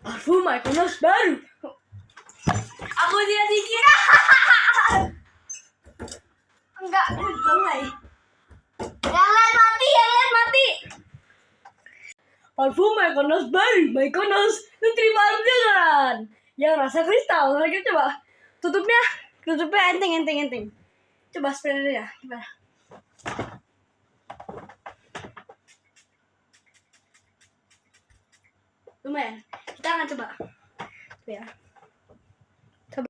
Parfum Mykonos baru. Aku tidak dikira. Enggak, mulai. Yang lain mati. Parfum Mykonos baru, Mykonos Nutribalm dengan yang rasa kristal. Lagi coba. Tutupnya enteng. Coba spray dulu ya. Gimana? Lumayan. Kita akan coba. Ya. Coba.